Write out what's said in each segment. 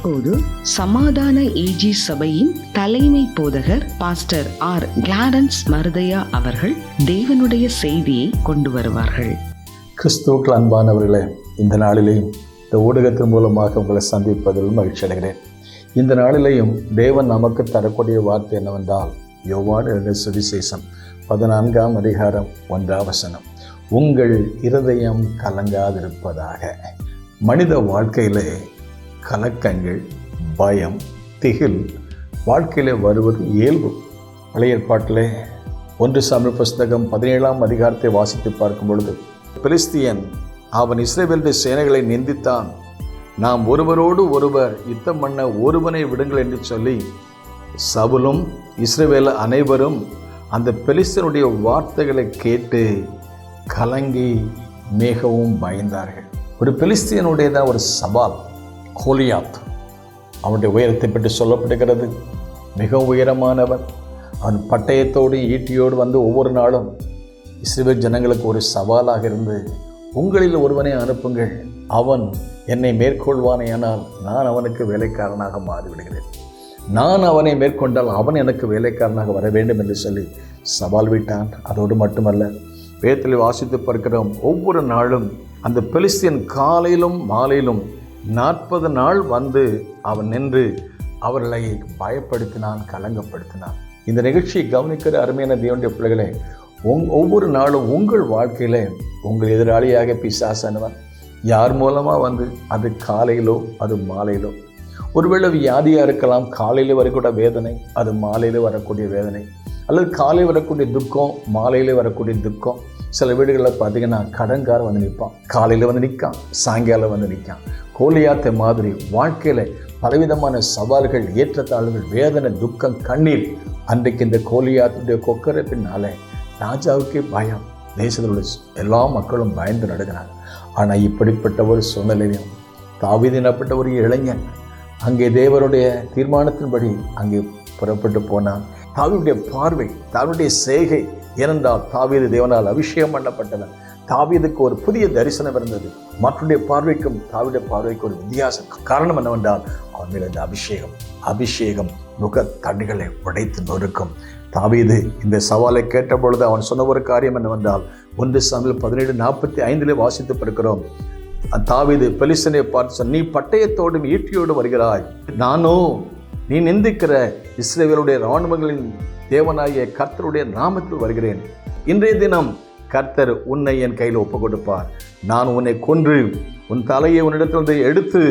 இப்போது சமாதான ஏஜி சபையின் தலைமை போதகர் பாஸ்டர் ஆர் கிளாரன்ஸ் மருதையா அவர்கள் தேவனுடைய செய்தியை கொண்டு வருவார்கள். கிறிஸ்துவுக்குள் அன்பானவர்களே, இந்த நாளிலேயும் இந்த ஊடகத்தின் மூலமாக உங்களை சந்திப்பதில் மகிழ்ச்சி அடைகிறேன். இந்த நாளிலேயும் தேவன் நமக்கு தரக்கூடிய வார்த்தை என்னவென்றால், யோவான் எழுதின சுவிசேஷம் 14ஆம் அதிகாரம் 1ஆம் வசனம், உங்கள் இருதயம் கலங்காதிருப்பதாக. மனித வாழ்க்கையிலே கலக்கங்கள், பயம், திகில் வாழ்க்கையிலே வருவது இயல்பு. பழைய ஏற்பாட்டிலே 1 சாமுவேல் புஸ்தகம் 17ஆம் அதிகாரத்தை வாசித்து பார்க்கும் பொழுது, பெலிஸ்தியன் அவன் இஸ்ரவேலுடைய சேனைகளை நிந்தித்தான். நாம் ஒருவரோடு ஒருவர் யுத்தம் பண்ண ஒருவனை விடுங்கள் என்று சொல்லி சவுலும் இஸ்ரவேல் அனைவரும் அந்த பெலிஸ்தியனுடைய வார்த்தைகளை கேட்டு கலங்கி மிகவும் பயந்தார்கள். ஒரு பெலிஸ்தியனுடையதான் ஒரு சவால் கோலியாத். அவனுடைய உயரத்தை பற்றி சொல்லப்படுகிறது. மிகவும் உயரமானவன். அவன் பட்டயத்தோடு ஈட்டியோடு வந்து ஒவ்வொரு நாளும் இஸ்ரவேல் ஜனங்களுக்கு ஒரு சவாலாக இருந்து, உங்களில் ஒருவனை அனுப்புங்கள், அவன் என்னை மேற்கொள்வானேயானால் நான் அவனுக்கு வேலைக்காரனாக மாறிவிடுகிறேன், நான் அவனை மேற்கொண்டால் அவன் எனக்கு வேலைக்காரனாக வர வேண்டும் என்று சொல்லி சவால் விட்டான். அதோடு மட்டுமல்ல, வேதத்தில் வாசித்து பார்க்கிறோம், ஒவ்வொரு நாளும் அந்த பெலிஸ்தியன் காலையிலும் மாலையிலும் 40 நாள் வந்து அவன் நின்று அவர்களை பயப்படுத்தினான், கலங்கப்படுத்தினான். இந்த நிகழ்ச்சியை கவனிக்கிற அருமையான தேவனுடைய பிள்ளைகளே, ஒவ்வொரு நாளும் உங்கள் வாழ்க்கையில் உங்கள் எதிராளியாக பிசாசானவன் யார் மூலமாக வந்து, அது காலையிலோ அது மாலையிலோ, ஒருவேளை வியாதியாக இருக்கலாம், காலையில் வரக்கூடிய வேதனை அது மாலையில் வரக்கூடிய வேதனை, அல்லது காலையில் வரக்கூடிய துக்கம் மாலையில் வரக்கூடிய துக்கம். சில வீடுகளில் பார்த்தீங்கன்னா கடன்காரன் வந்து நிற்பான், காலையில் வந்து நிற்கான், சாயங்காலம் வந்து நிற்கான். கோலியாத்தை மாதிரி வாழ்க்கையில் பலவிதமான சவால்கள், ஏற்றத்தாழ்வுகள், வேதனை, துக்கம், கண்ணீர். அன்றைக்கு இந்த கோலியாத்துடைய கொக்கரை பின்னாலே ராஜாவுக்கே பயம், தேசத்தில் உள்ள எல்லா மக்களும் பயந்து நடுகிறாங்க. ஆனால் இப்படிப்பட்ட ஒரு சூழ்நிலையிலும் தாவீது எனப்பட்ட ஒரு இளைஞன் அங்கே தேவனுடைய தீர்மானத்தின்படி அங்கே புறப்பட்டு போனான். தாவீதுடைய பார்வை, தாவீதுடைய செய்கை, ஏனென்றால் தாவீது தேவனால் அபிஷேகம் பண்ணப்பட்டவன். தாவீதுக்கு ஒரு புதிய தரிசனம் இருந்தது. மற்றவருடைய பார்வைக்கும் தாவீதுடைய பார்வைக்கு ஒரு வித்தியாசம். காரணம் என்னவென்றால், அவன் மேல் இந்த அபிஷேகம் முக தடிகளை உடைத்து நொறுக்கும். தாவீது இந்த சவாலை கேட்ட பொழுது அவன் சொன்ன ஒரு காரியம் என்னவென்றால், 1 சாமுவேல் 17:45 வாசித்து பார்க்கிறோம். தாவீது பெலிஸ்தியனை பார்த்து, நீ பட்டயத்தோடும் ஈட்டியோடு வருகிறாய், நானோ நீ நிந்திக்கிற இஸ்ரவேலுடைய இராணுவங்களின் தேவனாகிய கர்த்தருடைய நாமத்தில் வருகிறேன். இன்றைய தினம் கர்த்தர் உன்னை என் கையில் ஒப்பு கொடுப்பார். நான் உன்னை கொன்று உன் தலையை உன்னிடத்திலிருந்து எடுத்து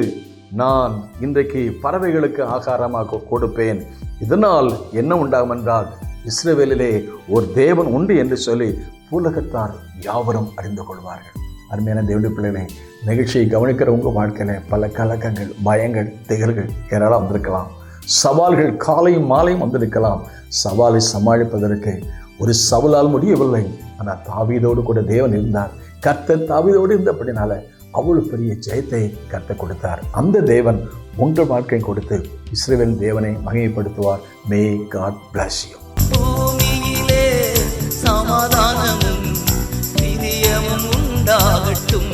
நான் இன்றைக்கு பறவைகளுக்கு ஆகாரமாக கொடுப்பேன். இதனால் என்ன உண்டாகும் என்றால், இஸ்ரவேலிலே ஒரு தேவன் உண்டு என்று சொல்லி உலகத்தார் யாவரும் அறிந்து கொள்வார்கள். அருமையான தேவனுடைய பிள்ளைகளை, நிகழ்ச்சியை கவனிக்கிற உங்கள் வாழ்க்கையில் பல கலக்கங்கள், பயங்கள், திகழ்கள் ஏராளம் வந்திருக்கலாம். சவால்கள் காலையும் மாலையும் வந்திருக்கலாம். சவாலை சமாளிப்பதற்கு ஒரு சவாலால் முடியவில்லை. ஆனால் தாவீதோடு கூட தேவன் இருந்தார். கர்த்தர் தாவீதோடு இருந்தபடினால அவ்வளவு பெரிய ஜெயத்தை கர்த்தர் கொடுத்தார். அந்த தேவன் உங்கள் வாழ்க்கை கொடுத்து இஸ்ரவேல் தேவனை மகிமைப்படுத்துவார். May God bless you. பூமியிலே சமாதானமும் நிதியமும் உண்டாகட்டும்.